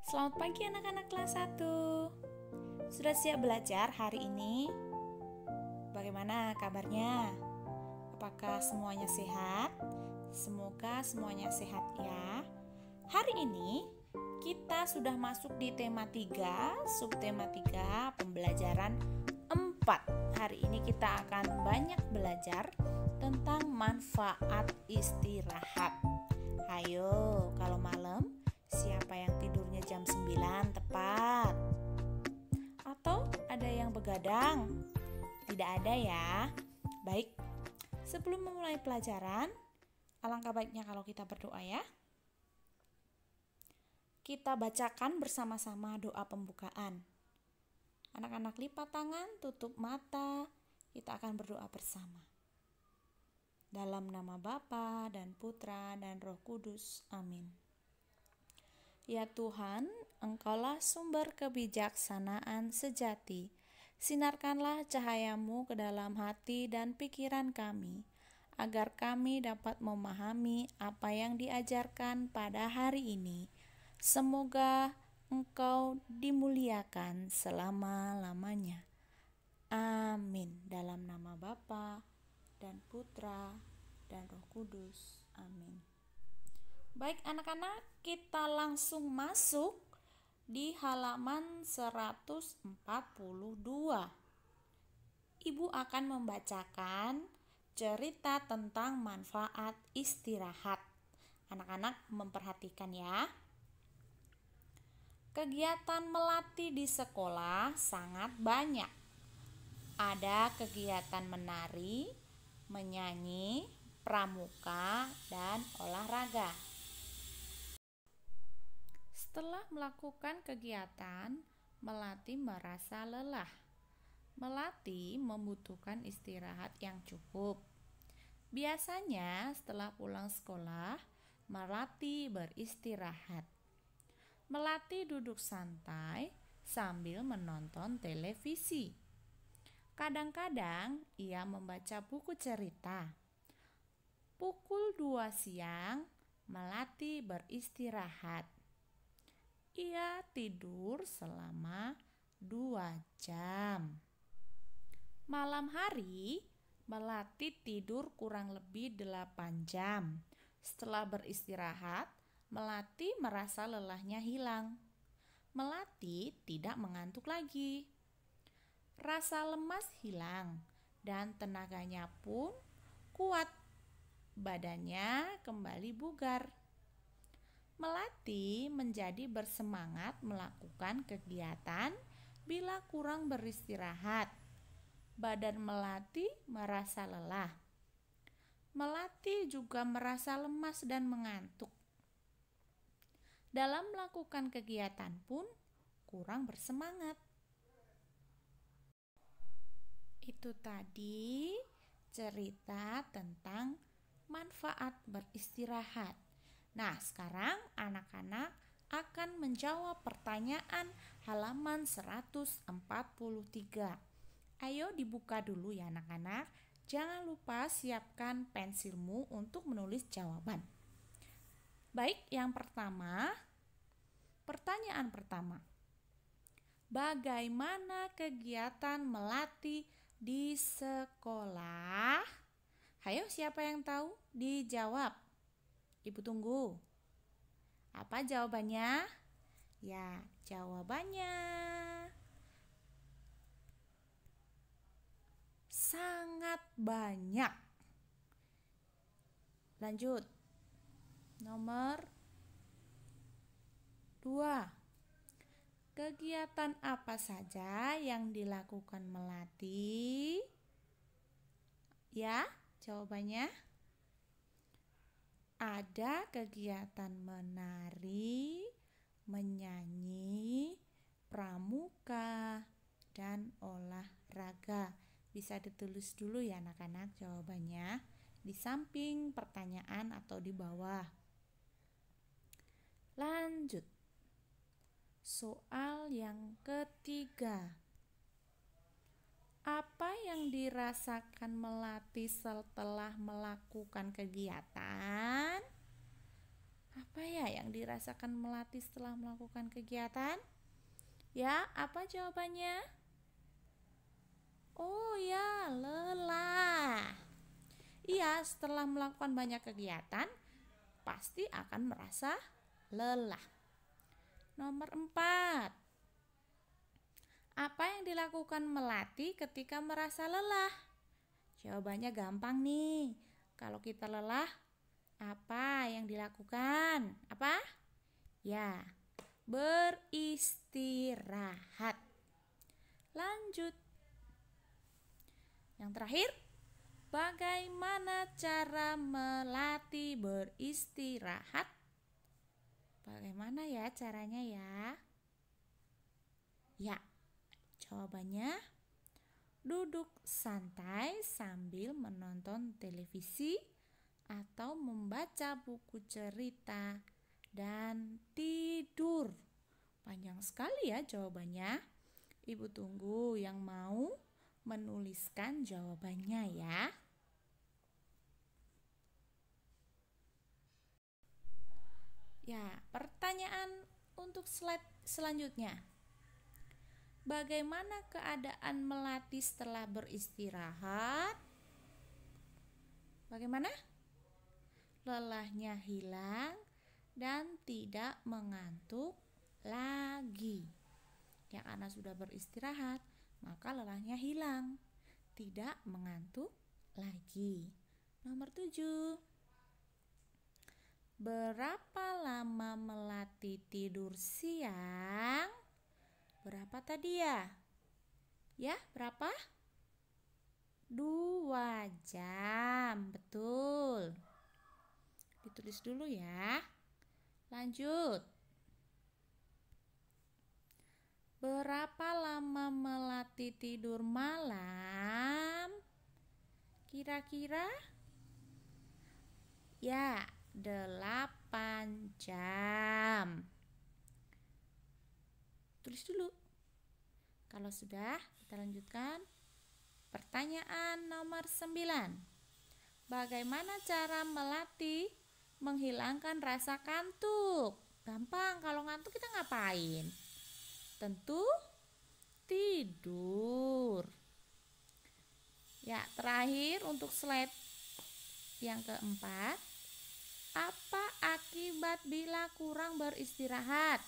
Selamat pagi anak-anak kelas 1. Sudah siap belajar hari ini? Bagaimana kabarnya? Apakah semuanya sehat? Semoga semuanya sehat ya. Hari ini kita sudah masuk di tema 3, subtema 3, pembelajaran 4. Hari ini kita akan banyak belajar tentang manfaat istirahat. Ayo, kalau malam siapa yang tidurnya jam 9 tepat? Atau ada yang begadang? Tidak ada ya. Baik, sebelum memulai pelajaran, alangkah baiknya kalau kita berdoa ya. Kita bacakan bersama-sama doa pembukaan. Anak-anak lipat tangan, tutup mata, kita akan berdoa bersama. Dalam nama Bapa dan Putra dan Roh Kudus. Amin. Ya Tuhan, Engkaulah sumber kebijaksanaan sejati. Sinarkanlah cahayamu ke dalam hati dan pikiran kami, agar kami dapat memahami apa yang diajarkan pada hari ini. Semoga Engkau dimuliakan selama-lamanya. Amin. Dalam nama Bapa dan Putra dan Roh Kudus. Amin. Baik anak-anak, kita langsung masuk di halaman 142. Ibu akan membacakan cerita tentang manfaat istirahat. Anak-anak memperhatikan ya. Kegiatan melatih di sekolah sangat banyak. Ada kegiatan menari, menyanyi, pramuka, dan olahraga. Setelah melakukan kegiatan, Melati merasa lelah. Melati membutuhkan istirahat yang cukup. Biasanya setelah pulang sekolah, Melati beristirahat. Melati duduk santai sambil menonton televisi. Kadang-kadang ia membaca buku cerita. Pukul 2 siang, Melati beristirahat. Ia tidur selama 2 jam. Malam hari, Melati tidur kurang lebih 8 jam. Setelah beristirahat, Melati merasa lelahnya hilang. Melati tidak mengantuk lagi. Rasa lemas hilang dan tenaganya pun kuat. Badannya kembali bugar. Melati menjadi bersemangat melakukan kegiatan bila kurang beristirahat. Badan Melati merasa lelah. Melati juga merasa lemas dan mengantuk. Dalam melakukan kegiatan pun kurang bersemangat. Itu tadi cerita tentang manfaat beristirahat. Nah, sekarang anak-anak akan menjawab pertanyaan halaman 143. Ayo dibuka dulu ya anak-anak. Jangan lupa siapkan pensilmu untuk menulis jawaban. Baik, yang pertama, pertanyaan pertama. Bagaimana kegiatan Melati di sekolah? Ayo, siapa yang tahu? Dijawab. Ibu tunggu. Apa jawabannya? Ya, jawabannya sangat banyak. Lanjut. Nomor 2. Kegiatan apa saja yang dilakukan Melati? Ya, jawabannya ada kegiatan menari, menyanyi, pramuka, dan olahraga. Bisa ditulis dulu ya anak-anak jawabannya di samping pertanyaan atau di bawah. Lanjut. Soal yang ketiga. Apa yang dirasakan Melati setelah melakukan kegiatan? Apa ya yang dirasakan melati setelah melakukan kegiatan? Ya, apa jawabannya? Oh ya, lelah. Iya, setelah melakukan banyak kegiatan, pasti akan merasa lelah. Nomor 4. Apa yang dilakukan melati ketika merasa lelah? Jawabannya gampang nih. Kalau kita lelah, apa yang dilakukan? Apa? Ya, beristirahat. Lanjut. Yang terakhir, bagaimana cara melatih beristirahat? Bagaimana ya caranya ya? Ya, jawabannya duduk santai sambil menonton televisi atau membaca buku cerita dan tidur. Panjang sekali ya jawabannya. Ibu tunggu yang mau menuliskan jawabannya ya. Ya, pertanyaan untuk slide selanjutnya. Bagaimana keadaan melati setelah beristirahat? Bagaimana? Lelahnya hilang dan tidak mengantuk lagi. Ya, karena sudah beristirahat, maka lelahnya hilang, tidak mengantuk lagi. Nomor 7. Berapa lama melati tidur siang? Berapa tadi ya? Ya, berapa? 2 jam, betul. Ditulis dulu ya. Lanjut. Berapa lama melati tidur malam? Kira-kira? Ya, 8 jam. Tulis dulu. Kalau sudah, kita lanjutkan. Pertanyaan nomor 9. Bagaimana cara melatih menghilangkan rasa kantuk? Gampang, kalau ngantuk kita ngapain? Tentu tidur. Ya, terakhir untuk slide yang keempat. Apa akibat bila kurang beristirahat?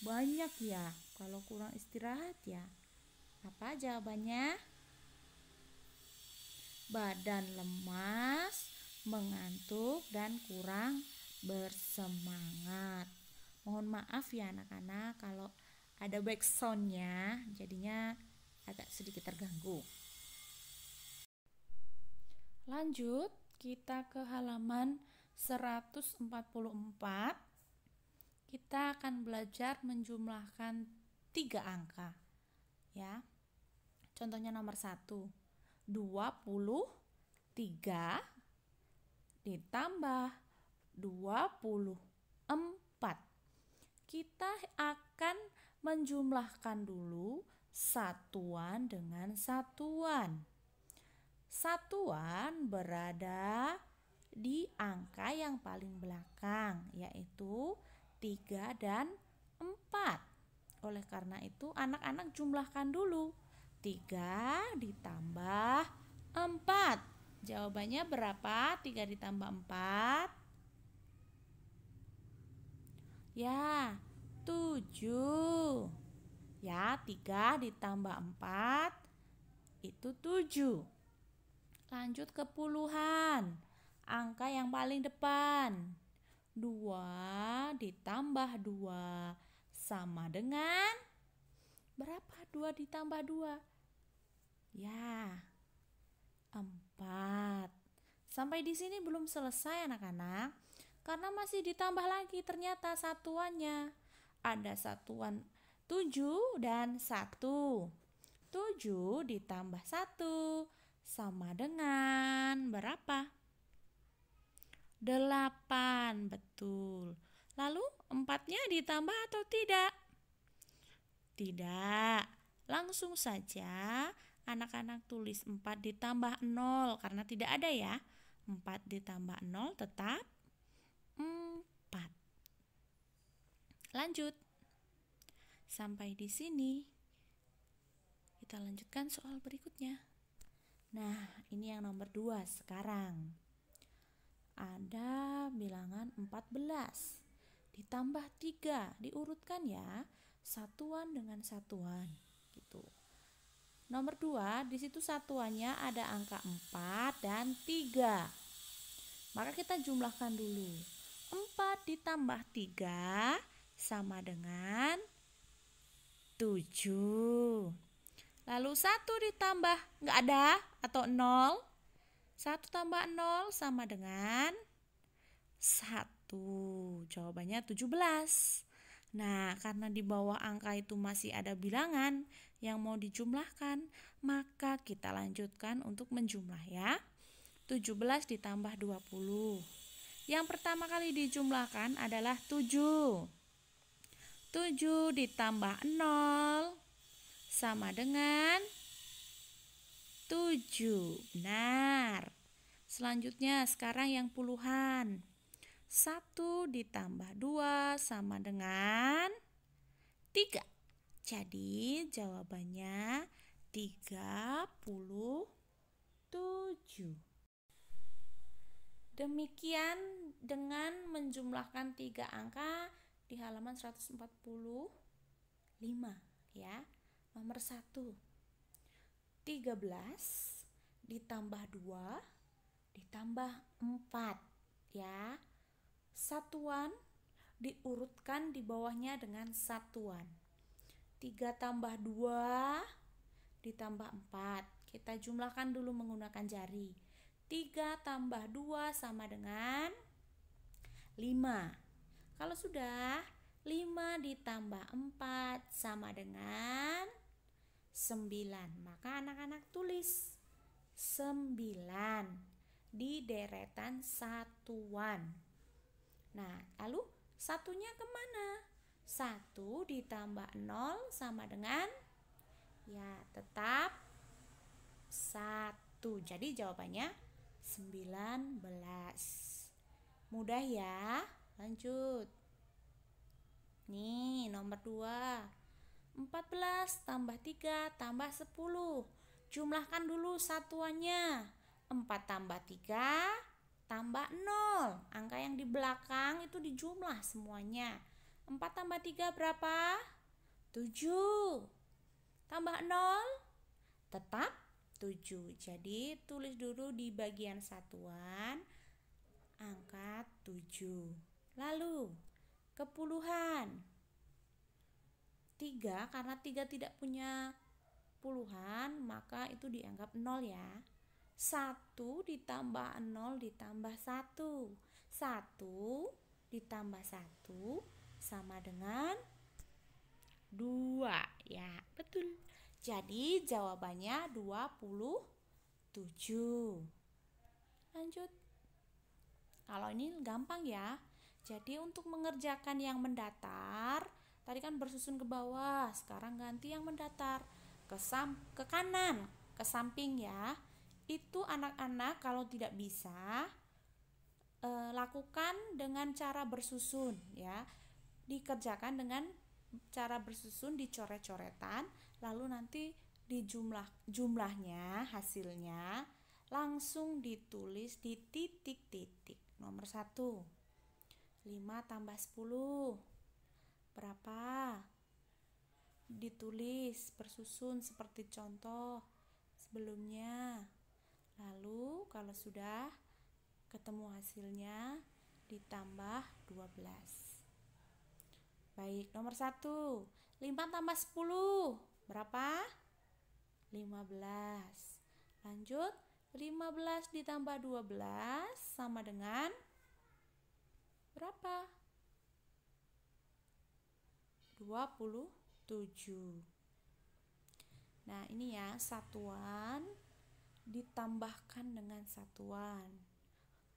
Banyak ya kalau kurang istirahat ya. Apa jawabannya? Badan lemas, mengantuk, dan kurang bersemangat. Mohon maaf ya anak-anak kalau ada backsoundnya, jadinya agak sedikit terganggu. Lanjut, kita ke halaman 144. Kita akan belajar menjumlahkan 3 angka. Ya. Contohnya nomor 1. 23 ditambah 24. Kita akan menjumlahkan dulu satuan dengan satuan. Satuan berada di angka yang paling belakang, yaitu 3 dan 4. Oleh karena itu anak-anak jumlahkan dulu. 3 ditambah 4. Jawabannya berapa? 3 ditambah 4? Ya, 7. Ya, 3 ditambah 4 itu 7. Lanjut ke puluhan. Angka yang paling depan. 2 ditambah 2 sama dengan berapa? 2 ditambah 2? Ya, 4. Sampai di sini belum selesai anak-anak, karena masih ditambah lagi ternyata satuannya. Ada satuan 7 dan 1. 7 ditambah 1 sama dengan berapa? 8, betul. Lalu 4-nya ditambah atau tidak? Tidak. Langsung saja anak-anak tulis 4 ditambah 0 karena tidak ada ya. 4 ditambah 0 tetap 4. Lanjut. Sampai di sini. Kita lanjutkan soal berikutnya. Nah, ini yang nomor 2 sekarang. Ada bilangan 14 ditambah 3, diurutkan ya, satuan dengan satuan gitu. Nomor 2, di situ satuannya ada angka 4 dan 3. Maka kita jumlahkan dulu. 4 ditambah 3 sama dengan 7. Lalu 1 ditambah nggak ada atau 0. 1 tambah 0 sama dengan 1. Jawabannya 17. Nah, karena di bawah angka itu masih ada bilangan yang mau dijumlahkan, maka kita lanjutkan untuk menjumlah ya. 17 ditambah 20. Yang pertama kali dijumlahkan adalah 7. 7 ditambah 0 sama dengan 7. Benar. Selanjutnya sekarang yang puluhan. 1 ditambah 2 sama dengan 3. Jadi jawabannya 37. Demikian dengan menjumlahkan 3 angka di halaman 145 ya. Nomor 1, 13 ditambah 2 ditambah 4 ya. Satuan diurutkan di bawahnya dengan satuan. 3 tambah 2 ditambah 4. Kita jumlahkan dulu menggunakan jari. 3 tambah 2 sama dengan 5. Kalau sudah, 5 ditambah 4 sama dengan 9. Maka anak-anak tulis 9 di deretan satuan. Nah, lalu satunya kemana? 1 ditambah 0 sama dengan ya tetap 1. Jadi jawabannya 19. Mudah ya. Lanjut. Nih, nomor 2. 14 tambah 3 tambah 10. Jumlahkan dulu satuannya. 4 tambah 3 tambah 0. Angka yang di belakang itu dijumlah semuanya. 4 tambah 3 berapa? 7. Tambah 0 tetap 7. Jadi tulis dulu di bagian satuan angka 7. Lalu kepuluhan. 3, karena 3 tidak punya puluhan, maka itu dianggap 0 ya. 1 ditambah 0 ditambah 1. 1 ditambah 1 sama dengan 2 ya, betul. Jadi jawabannya 27. Lanjut. Kalau ini gampang ya. Jadi untuk mengerjakan yang mendatar, tadi kan bersusun ke bawah, sekarang ganti yang mendatar ke kanan, ke samping ya. Itu anak-anak kalau tidak bisa lakukan dengan cara bersusun ya. Dikerjakan dengan cara bersusun, dicoret-coretan, lalu nanti jumlahnya, hasilnya langsung ditulis di titik-titik. Nomor 1, 5 tambah 10 berapa? Ditulis bersusun seperti contoh sebelumnya. Lalu kalau sudah ketemu hasilnya ditambah 12. Baik, nomor 1, 5 tambah 10 berapa? 15. Lanjut, 15 ditambah 12 sama dengan berapa? 27. Nah, ini ya, satuan ditambahkan dengan satuan.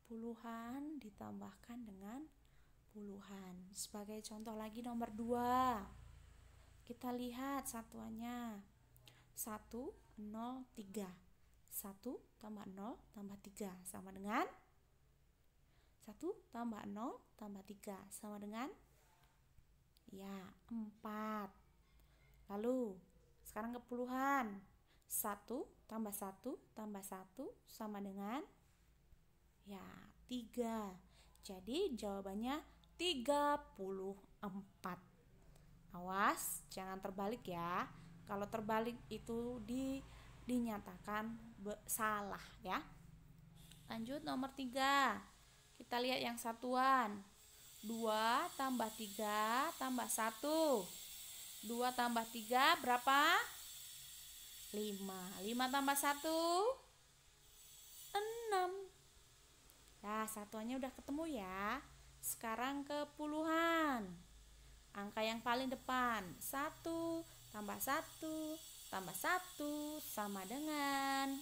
Puluhan ditambahkan dengan puluhan. Sebagai contoh lagi nomor 2. Kita lihat satuannya. 1, 0, 3. 1 tambah 0 tambah 3 sama dengan 1 tambah 0 tambah 3 sama dengan 4. Lalu sekarang ke puluhan. 1 tambah 1 tambah 1 sama dengan 3. Jadi jawabannya 34. Awas, jangan terbalik ya. Kalau terbalik itu dinyatakan salah ya. Lanjut nomor 3. Kita lihat yang satuan. 2 tambah 3 tambah 1. 2 tambah 3 berapa? 5. 5 tambah 1 6. Nah, satuannya udah ketemu ya. Sekarang ke puluhan. Angka yang paling depan. 1 tambah 1 tambah 1 sama dengan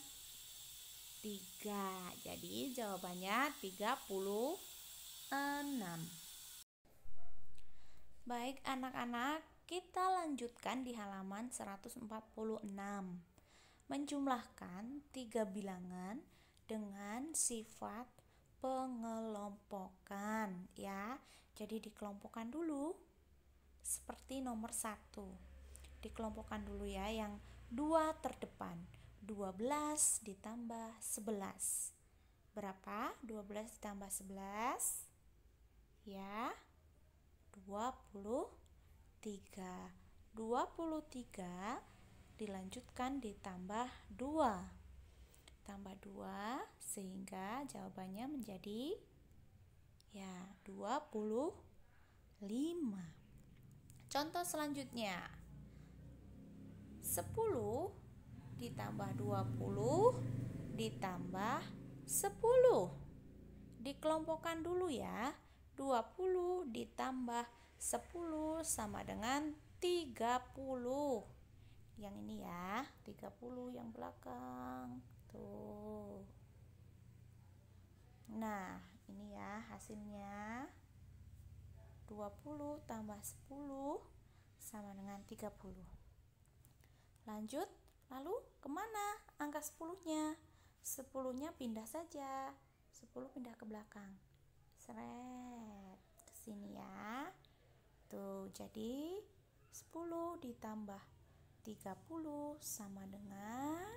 3. Jadi jawabannya 36. Baik anak-anak, kita lanjutkan di halaman 146. Menjumlahkan 3 bilangan dengan sifat pengelompokan ya. Jadi dikelompokkan dulu seperti nomor 1. Dikelompokkan dulu ya, yang 2 terdepan. 12 ditambah 11. Berapa? 12 ditambah 11? Ya, 23. 23 dilanjutkan ditambah 2. Tambah 2 sehingga jawabannya menjadi 25. Contoh selanjutnya. 10 ditambah 20 ditambah 10. Dikelompokkan dulu ya. 20 ditambah 10 sama dengan 30. Yang ini ya, 30 yang belakang. Tuh. Nah, ini ya hasilnya. 20 tambah 10 sama dengan 30. Lanjut, lalu kemana angka 10-nya? 10-nya pindah saja. 10 pindah ke belakang. Seret ke sini ya. Tuh, jadi 10 ditambah 30 sama dengan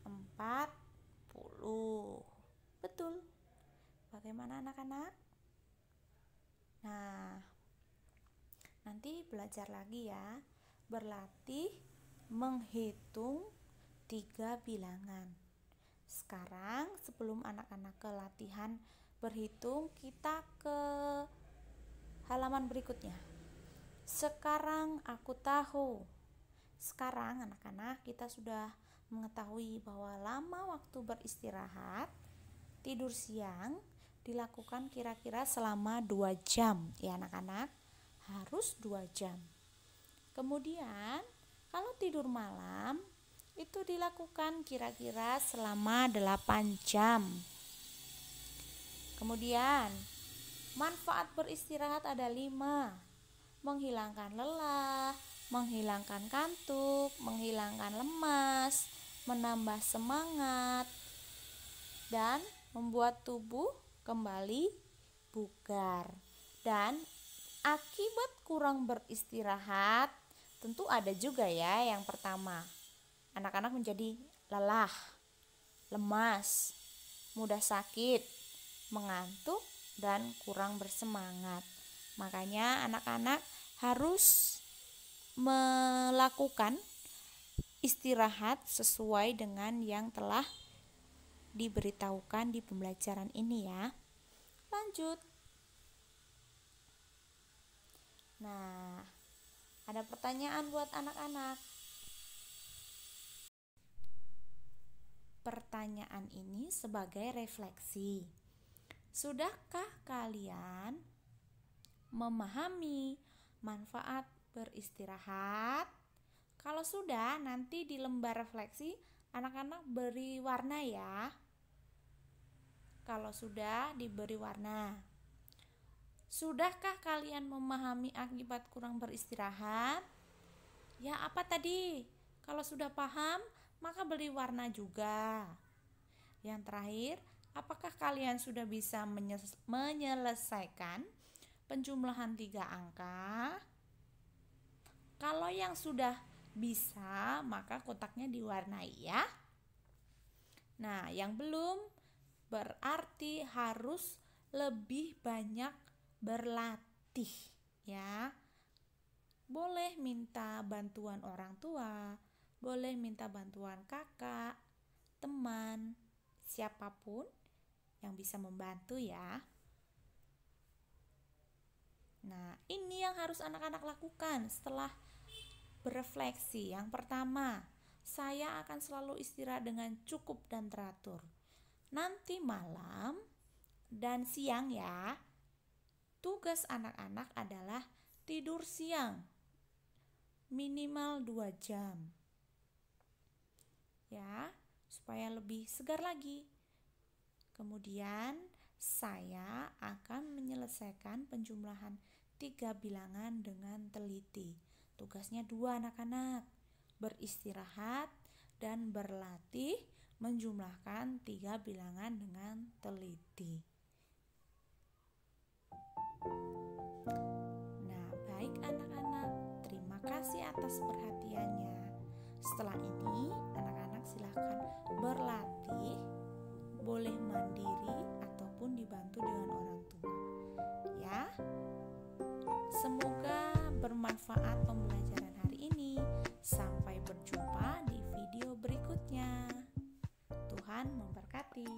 40. Betul. Bagaimana anak-anak? Nah, nanti belajar lagi ya. Berlatih menghitung 3 bilangan. Sekarang sebelum anak-anak ke latihan berhitung, kita ke halaman berikutnya. Sekarang aku tahu. Sekarang anak-anak kita sudah mengetahui bahwa lama waktu beristirahat tidur siang dilakukan kira-kira selama 2 jam ya anak-anak. Harus 2 jam. Kemudian kalau tidur malam itu dilakukan kira-kira selama 8 jam. Kemudian manfaat beristirahat ada 5. Menghilangkan lelah, menghilangkan kantuk, menghilangkan lemas, menambah semangat, dan membuat tubuh kembali bugar. Dan akibat kurang beristirahat tentu ada juga ya. Yang pertama, anak-anak menjadi lelah, lemas, mudah sakit, mengantuk, dan kurang bersemangat. Makanya anak-anak harus melakukan istirahat sesuai dengan yang telah diberitahukan di pembelajaran ini ya. Lanjut. Nah, ada pertanyaan buat anak-anak. Pertanyaan ini sebagai refleksi. Sudahkah kalian memahami manfaat beristirahat? Kalau sudah, nanti di lembar refleksi anak-anak beri warna ya. Kalau sudah, diberi warna. Sudahkah kalian memahami akibat kurang beristirahat? Ya, apa tadi? Kalau sudah paham, maka beri warna juga. Yang terakhir, apakah kalian sudah bisa menyelesaikan penjumlahan 3 angka. Kalau yang sudah bisa, maka kotaknya diwarnai ya. Nah, yang belum berarti harus lebih banyak berlatih ya. Boleh minta bantuan orang tua, boleh minta bantuan kakak, teman, siapapun yang bisa membantu ya. Nah, ini yang harus anak-anak lakukan setelah berefleksi. Yang pertama, saya akan selalu istirahat dengan cukup dan teratur. Nanti malam dan siang ya, tugas anak-anak adalah tidur siang minimal 2 jam. Ya, supaya lebih segar lagi. Kemudian saya akan menyelesaikan penjumlahan 3 bilangan dengan teliti. Tugasnya 2 anak-anak, beristirahat dan berlatih menjumlahkan 3 bilangan dengan teliti. Nah, baik anak-anak, terima kasih atas perhatiannya. Setelah ini, anak-anak silakan berlatih, boleh mandiri ataupun dibantu dengan orang tua. Ya. Semoga bermanfaat pembelajaran hari ini. Sampai berjumpa di video berikutnya. Tuhan memberkati.